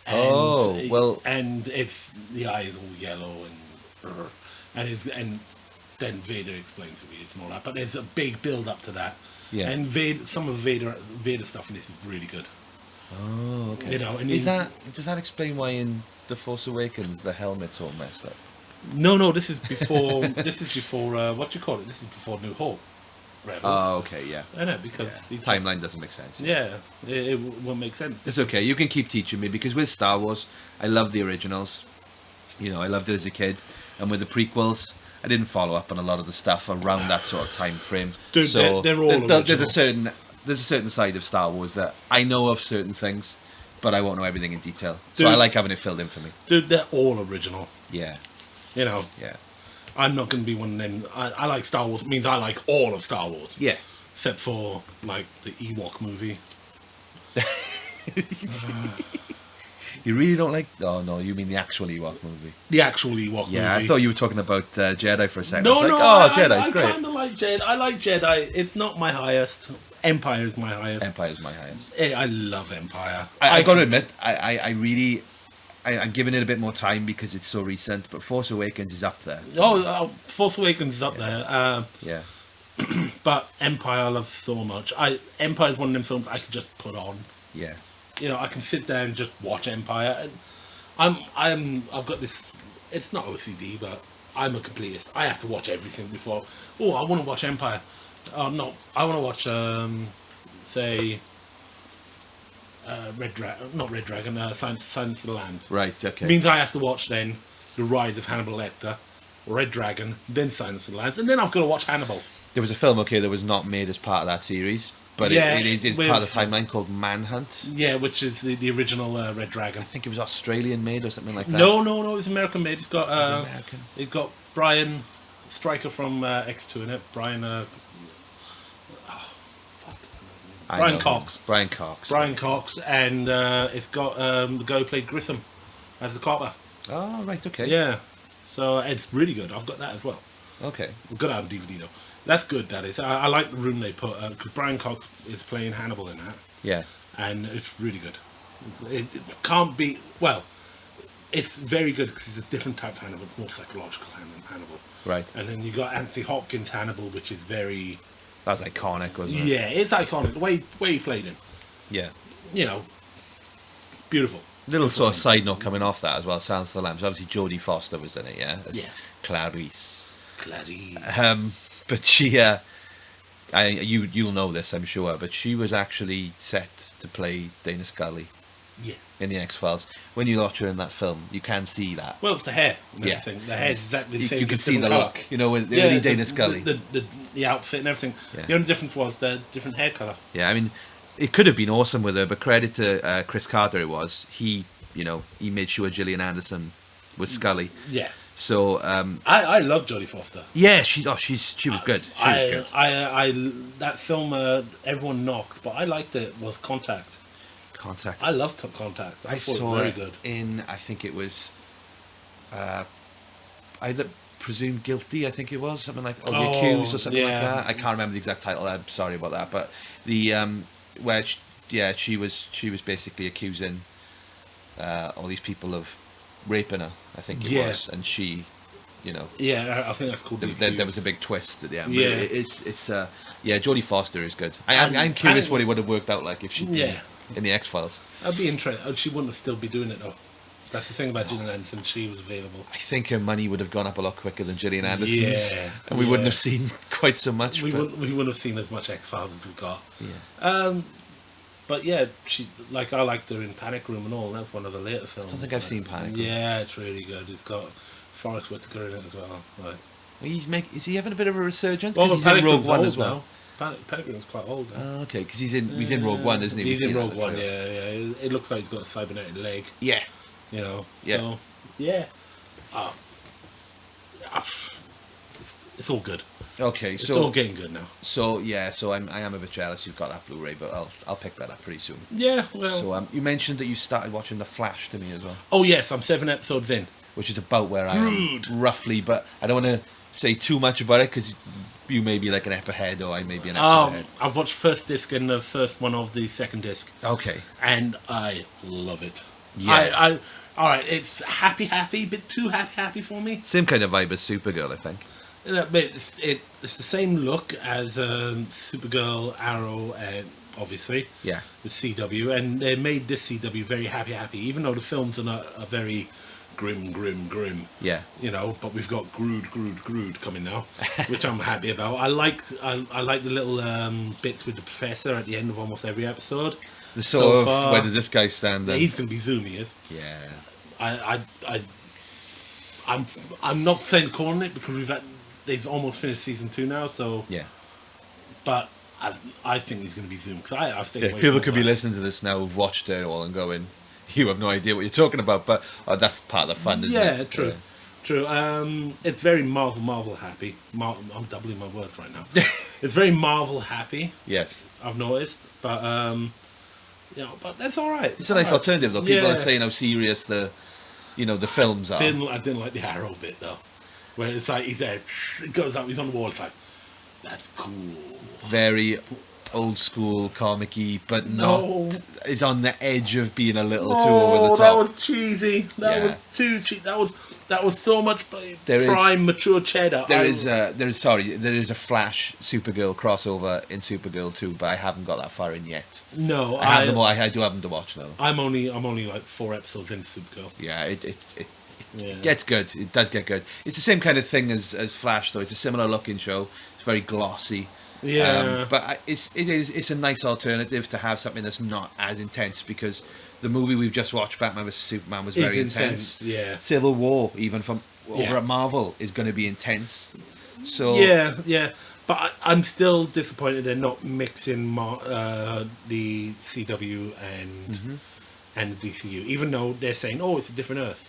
And it's the eye is all yellow and then Vader explains who he is and all that. But there's a big build up to that. Yeah. And some of the Vader stuff in this is really good. Oh, okay. You know, and does that explain why in The Force Awakens the helmet's all messed up? No, this is before. This is before. What do you call it? This is before New Hope. Rebels. Oh, okay, yeah. I know because Timeline doesn't make sense. Yeah, it won't make sense. It's okay. You can keep teaching me because with Star Wars, I love the originals. You know, I loved it as a kid, and with the prequels, I didn't follow up on a lot of the stuff around that sort of time frame. Dude, so they're all there's a certain side of Star Wars that I know of certain things, but I won't know everything in detail. So Dude, I like having it filled in for me. Dude, they're all original. Yeah. You know. Yeah. I'm not going to be one of them. I like Star Wars. It means I like all of Star Wars. Yeah. Except for, like, the Ewok movie. You really don't like... Oh, no, you mean the actual Ewok movie. The actual Ewok movie. Yeah, I thought you were talking about Jedi for a second. No, I was no, like, Jedi's Jedi's great. I kind of like Jedi. I like Jedi. It's not my highest. Empire is my highest. Empire's my highest. I love Empire. I got to admit, I really... I'm giving it a bit more time because it's so recent, but Force Awakens is up there. Force Awakens is up there. Yeah. But Empire I love so much. Empire is one of them films I could just put on. Yeah. You know, I can sit there and just watch Empire. I've got this. It's not OCD, but I'm a completist. I have to watch everything before. Oh, I want to watch Empire. Oh no, I want to watch say not Red Dragon. Silence of the Lambs. Right. Okay. Means I have to watch then The Rise of Hannibal Lecter, Red Dragon, then Silence of the Lambs, and then I've got to watch Hannibal. There was a film, that was not made as part of that series, but it's part of the timeline called Manhunt. Yeah, which is the original Red Dragon. I think it was Australian made or something like that. No, it's American made. It's got American. It's got Brian Stryker from X2 in it. Brian Cox. Brian Cox. Brian Cox, and it's got the guy who played Grissom as the copper. Oh, right, okay. Yeah, so it's really good. I've got that as well. Okay. We've got it on DVD though. That's good. That is. I like the room they put because Brian Cox is playing Hannibal in that. Yeah. And it's really good. It can't be well. It's very good because it's a different type of Hannibal. It's more psychological Hannibal. Right. And then you got Anthony Hopkins Hannibal, which is very. That was iconic, wasn't it? Yeah, it's iconic. The way he played him. Yeah. You know, beautiful. Little sort of side note coming off that as well. Silence of the Lambs. Obviously, Jodie Foster was in it. Yeah. As Clarice. But she, you'll know this, I'm sure. But she was actually set to play Dana Scully. Yeah. In the X-Files. When you watch her in that film, you can see that. Well, it's the hair. And everything. The hair is exactly the same. You can see the look. You know, the early Dana Scully. The outfit and everything. Yeah. The only difference was the different hair colour. Yeah, I mean, it could have been awesome with her, but credit to Chris Carter. It was he made sure Gillian Anderson was Scully. Yeah. So I love Jodie Foster. Yeah, she was good. She was good. That film everyone knocked, but I liked it. Was Contact. I loved Contact. I saw it very good. I think it was either Presumed Guilty. I think it was something like The Accused or something like that. I can't remember the exact title. I'm sorry about that. But the where she was basically accusing all these people of raping her. I think it was, and she, Yeah, I think that's called. There was a big twist at the end. Yeah, it's Jodie Foster is good. I'm curious what it would have worked out like if she'd been in the X-Files. I'd be interested. She wouldn't have still be doing it though. That's the thing about Gillian Anderson. She was available. I think her money would have gone up a lot quicker than Gillian Anderson's, and we wouldn't have seen quite so much. We wouldn't have seen as much X-Files as we got. Yeah. But yeah, I liked her in Panic Room and all. That's one of the later films. I don't think I've seen Panic Room. Yeah, it's really good. It's got Forrest Whitaker in it as well. Right. Is he having a bit of a resurgence? Well, he's in Rogue One as well. Now. Panic Room's quite old now. Oh, okay, because he's in Rogue One, isn't he? He's in Rogue One, yeah. It looks like he's got a cybernetic leg. Yeah. Yeah. So, yeah. It's all good. Okay, it's all getting good now. So I am a bit jealous you've got that Blu-ray, but I'll pick that up pretty soon. Yeah, well. So you mentioned that you started watching The Flash to me as well. Oh yes, I'm 7 episodes in. Which is about where I am roughly, but I don't want to say too much about it because you may be like an ep ahead or I may be an episode ahead. I've watched first disc and the first one of the second disc. Okay. And I love it. Yeah. All right, it's happy, bit too happy for me. Same kind of vibe as Supergirl, I think. It's the same look as Supergirl, Arrow, obviously. Yeah. The CW, and they made this CW very happy, even though the films are very grim. Yeah. But we've got Grood coming now, which I'm happy about. I like the little bits with the Professor at the end of almost every episode. The sort of where does this guy stand? Then? He's going to be Zoom. He is. Yeah. I'm not saying calling it because they've almost finished season 2 now. So yeah. But I think he's going to be Zoom because I've stayed away. People could be listening to this now who've watched it all and going, "You have no idea what you're talking about." But that's part of the fun, isn't it? Yeah, true. True. It's very Marvel happy. I'm doubling my words right now. It's very Marvel happy. Yes. I've noticed, but but that's all right. It's a nice alternative, though. People are saying how serious the films are. I didn't like the Arrow bit though, where it's like he's there, it goes up, he's on the wall. It's like that's cool. Very old school comic-y, but No. not is on the edge of being a little too Oh, over the that top. was cheesy. That Yeah. was too cheap. That was so much There prime is- mature cheddar. There is a Flash Supergirl crossover in Supergirl 2, but I haven't got that far in yet. No, I do have them to watch now. I'm only like 4 episodes into Supergirl. Yeah, it Yeah. gets good. It does get good. It's the same kind of thing as Flash, though. It's a similar looking show. It's very glossy. Yeah. But it's a nice alternative to have something that's not as intense, because the movie we've just watched, Batman vs Superman, was very intense. Yeah. Civil War, even from over Yeah. at Marvel, is going to be intense. So Yeah. But I'm still disappointed they're not mixing the CW and the DCU, even though they're saying, "Oh, it's a different Earth."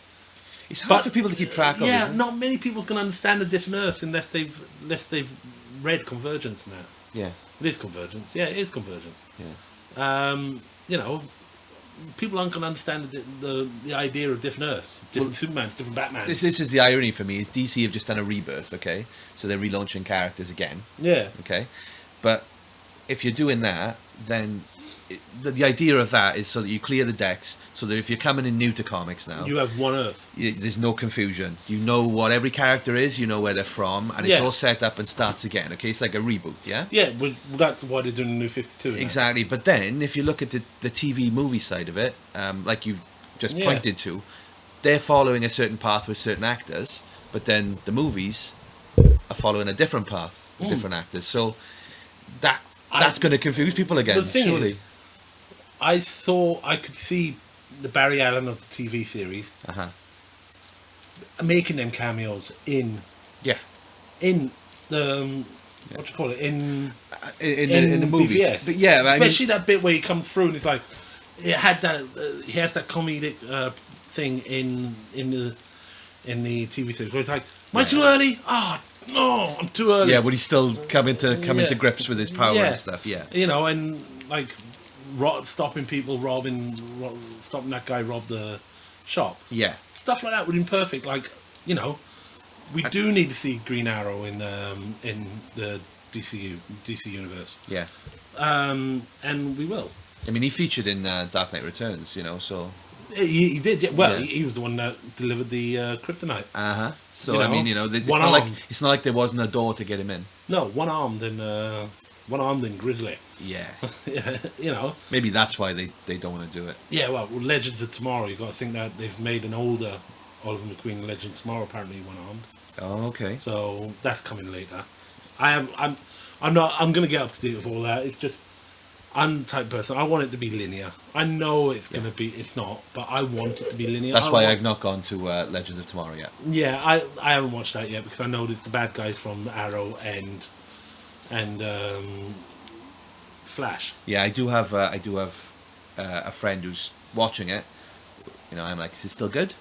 it's hard But- for people to keep track of. Yeah, isn't it? not many people can understand a different Earth unless they've read Convergence now. Yeah, It is Convergence. Yeah, it is Convergence. yeah. You know, people aren't going to understand the idea of different Earths, different Supermans, different Batman. This is the irony for me, is DC have just done a rebirth, okay? So they're relaunching characters again, Yeah. okay? But if you're doing that, then the idea of that is so that you clear the decks, so that if you're coming in new to comics now, You have one Earth. there's no confusion. You know what every character is, you know where they're from, and it's Yeah. all set up and starts again, okay? It's like a reboot, yeah? Yeah, well, that's why they're doing the New 52. now. Exactly. But then, if you look at the TV movie side of it, like you've just Yeah. pointed to, they're following a certain path with certain actors, but then the movies are following a different path with different actors. So that's going to confuse people again, The thing surely. is, I could see the Barry Allen of the TV series Uh-huh. making them cameos in Yeah. the what do you call it In the movies. BVS. But yeah, I mean, Especially that bit where he comes through and it's like it had that he has that comedic thing in the TV series where it's like, am I too early? Oh no, I'm too early. yeah, but he's still coming to Yeah. grips with his power Yeah. and stuff, yeah. You know, and like stopping people, stopping that guy rob the shop. Yeah. Stuff like that would have been perfect. Like, you know, we do need to see Green Arrow in the DC universe, Yeah. and we will. I mean, he featured in Dark Knight Returns, you know, so... He did. Yeah. Well, Yeah. he was the one that delivered the kryptonite. Uh-huh. So, You know, I mean, you know, it's one-armed. not like there wasn't a door to get him in. No, one-armed and Grizzly. Yeah. Yeah, you know. Maybe that's why they don't want to do it. Yeah, well, Legends of Tomorrow. You've got to think that they've made an older Oliver McQueen Legends of Tomorrow apparently one-armed. Oh, okay. So that's coming later. I'm going to get up to date with all that. It's just I'm the type of person. I want it to be linear. I know it's going to be. It's not, but I want it to be linear. That's why I've not gone to Legends of Tomorrow yet. Yeah, I haven't watched that yet because I know it's the bad guys from Arrow and Flash. Yeah, I do have a friend who's watching it. You know, I'm like, is it still good?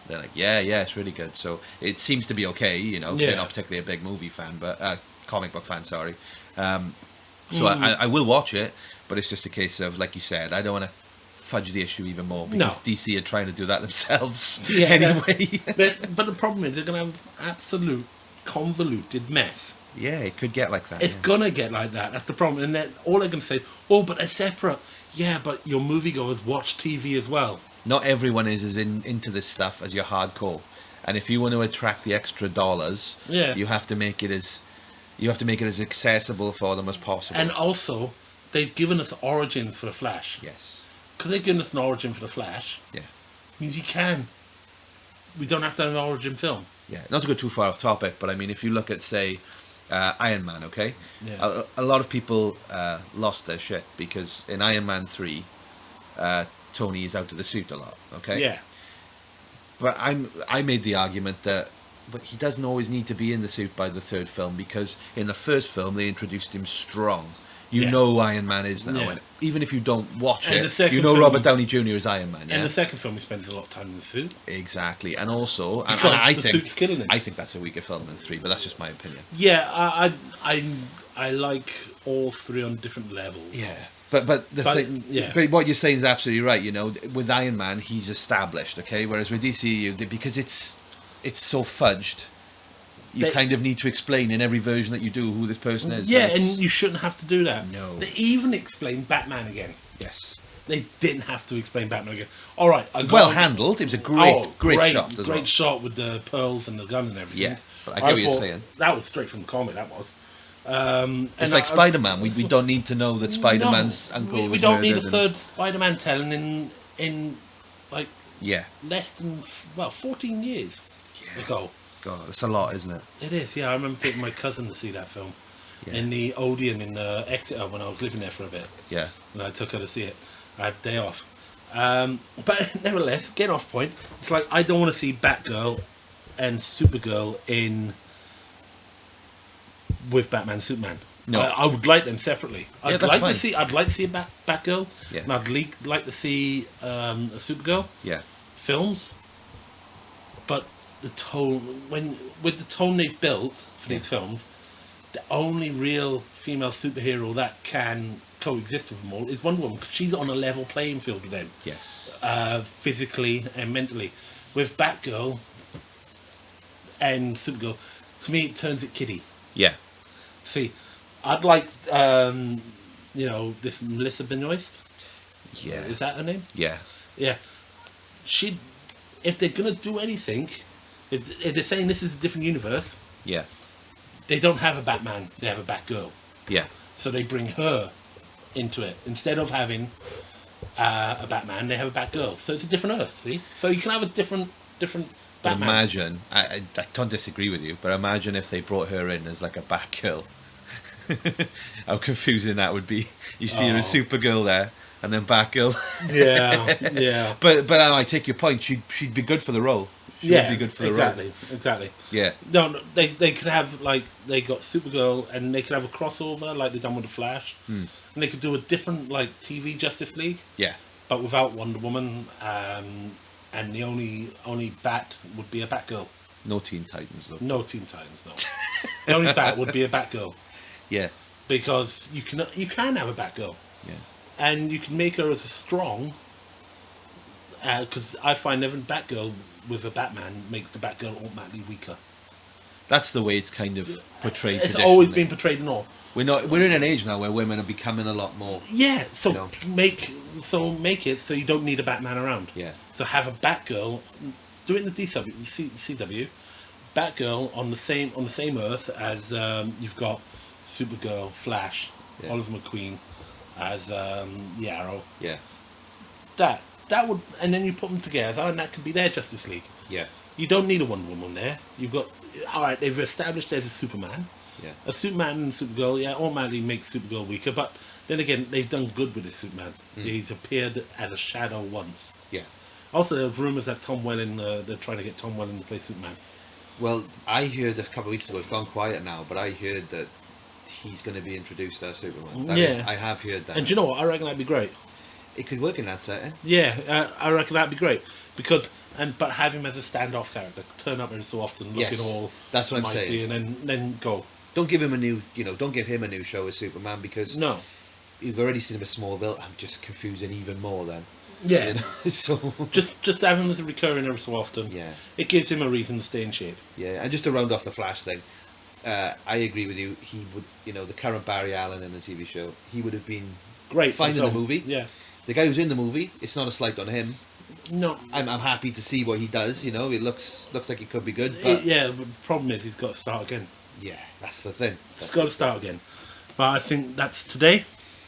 They're like, yeah, it's really good. So it seems to be okay. You know, 'cause they're Yeah. not particularly a big movie fan, but comic book fan. Sorry. So I will watch it, but it's just a case of, like you said, I don't want to fudge the issue even more because No. DC are trying to do that themselves Yeah, anyway. but the problem is they're going to have absolute convoluted mess. Yeah, it could get like that. It's yeah. gonna get like that. That's the problem. And then all they're gonna say, "Oh, but they're separate." Yeah, but your moviegoers watch TV as well. Not everyone is as into this stuff as you're hardcore, and if you want to attract the extra dollars, Yeah. you have to make it as accessible for them as possible. And also, they've given us origins for the Flash. yes, Because they've given us an origin for the Flash. yeah, Means you can. We don't have to have an origin film. yeah. Not to go too far off topic, but I mean, if you look at, say, Iron Man, okay, Yeah. a lot of people lost their shit because in Iron Man 3, Tony is out of the suit a lot, okay. Yeah. But I made the argument that, but he doesn't always need to be in the suit by the third film, because in the first film they introduced him strong. You Yeah. know who Iron Man is now, Yeah. and even if you don't watch And the it, second you know film- Robert Downey Jr. is Iron Man. Yeah, And the second film, he spends a lot of time in the suit. exactly. And also, and Because I the think suit's killing him. I think that's a weaker film than 3, but that's just my opinion. Yeah, I like all three on different levels. Yeah. But the But, thing, yeah. but what you're saying is absolutely right. You know, with Iron Man, he's established, okay. Whereas with DCU, because it's so fudged, you kind of need to explain in every version that you do who this person is. Yeah, and you shouldn't have to do that. No. They even explained Batman again. Yes. They didn't have to explain Batman again. All right. Well handled. It was a great shot as well. Great shot with the pearls and the gun and everything. Yeah, but I get what you're saying. That was straight from the comic, that was. It's like Spider-Man. We don't need to know that Spider-Man's uncle was we don't need a murdered third Spider-Man telling in like Yeah. less than 14 years ago. God, that's a lot, isn't it? It is, yeah. I remember taking my cousin to see that film in the Odeon in Exeter when I was living there for a bit. Yeah. And I took her to see it. I had a day off. But nevertheless, getting off point, it's like I don't want to see Batgirl and Supergirl with Batman and Superman. No. I would like them separately. I'd like fine. to see a Batgirl. Yeah. And I'd like to see a Supergirl. Yeah. Films. But the tone, with the tone they've built for these films, the only real female superhero that can coexist with them all is Wonder Woman, because she's on a level playing field with them. Yes. Physically and mentally. With Batgirl and Supergirl, to me it turns it kiddie. Yeah. See, I'd like, this Melissa Benoist. Yeah. Is that her name? Yeah. Yeah. If they're gonna do anything, if they're saying this is a different universe, Yeah. they don't have a Batman, they have a Batgirl. Yeah. So they bring her into it. Instead of having a Batman, they have a Batgirl. So it's a different Earth, see? So you can have a different Batman. Imagine, I don't disagree with you, but imagine if they brought her in as like a Batgirl. How confusing that would be. You see her as Supergirl there, and then Batgirl. Yeah, yeah. But I take your point. She'd be good for the role. She would be good for the role. Exactly. Yeah. No, they could have, like, they got Supergirl, and they could have a crossover like they've done with the Flash, and they could do a different like TV Justice League. Yeah. But without Wonder Woman, and the only Bat would be a Batgirl. No Teen Titans though. No Teen Titans, no. The only Bat would be a Batgirl. Yeah. Because you can have a Batgirl. Yeah. And you can make her as a strong. Because I find every Batgirl with a Batman makes the Batgirl automatically weaker. That's the way it's kind of portrayed. It's always been portrayed in all. We're in an age now where women are becoming a lot more. Yeah. So make it so you don't need a Batman around. Yeah. So have a Batgirl. Do it in the CW. Batgirl on the same Earth as you've got Supergirl, Flash, Oliver McQueen as the Arrow. Yeah. That would, and then you put them together, and that could be their Justice League. Yeah. You don't need a Wonder Woman there. You've got, all right, they've established there's a Superman. Yeah. A Superman and Supergirl, automatically makes Supergirl weaker, but then again, they've done good with this Superman. He's appeared as a shadow once. Yeah. Also, there's rumours that Tom Welling, they're trying to get Tom Welling to play Superman. Well, I heard a couple of weeks ago, it's gone quiet now, but I heard that he's going to be introduced as Superman. I have heard that. And do you know what? I reckon that'd be great. It could work in that setting. Yeah, I reckon that'd be great. But have him as a standoff character, turn up every so often, looking all that's what I'm mighty, saying. and then go. Don't give him a new show as Superman, because you've already seen him as Smallville. I'm just confusing even more then. Yeah. You know? So just have him as a recurring every so often. Yeah. It gives him a reason to stay in shape. Yeah, and just to round off the Flash thing, I agree with you. He would, the current Barry Allen in the TV show, he would have been great fine in the movie. Yeah. The guy who's in the movie, it's not a slight on him. No. I'm happy to see what he does. It looks like it could be good. But but the problem is he's got to start again. Yeah, that's the thing. He's got to start again. But I think that's today.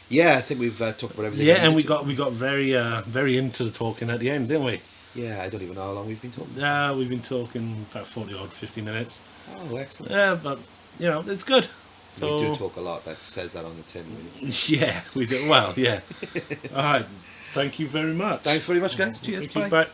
Yeah, I think we've talked about everything. Yeah, and we got very into the talking at the end, didn't we? Yeah, I don't even know how long we've been talking. Yeah, we've been talking about 50 minutes. Oh, excellent. Yeah, but it's good. So, we do talk a lot. That says that on the tin. Really. Yeah, we do. Well, yeah. All right. Thank you very much. Thanks very much, guys. Cheers. Bye.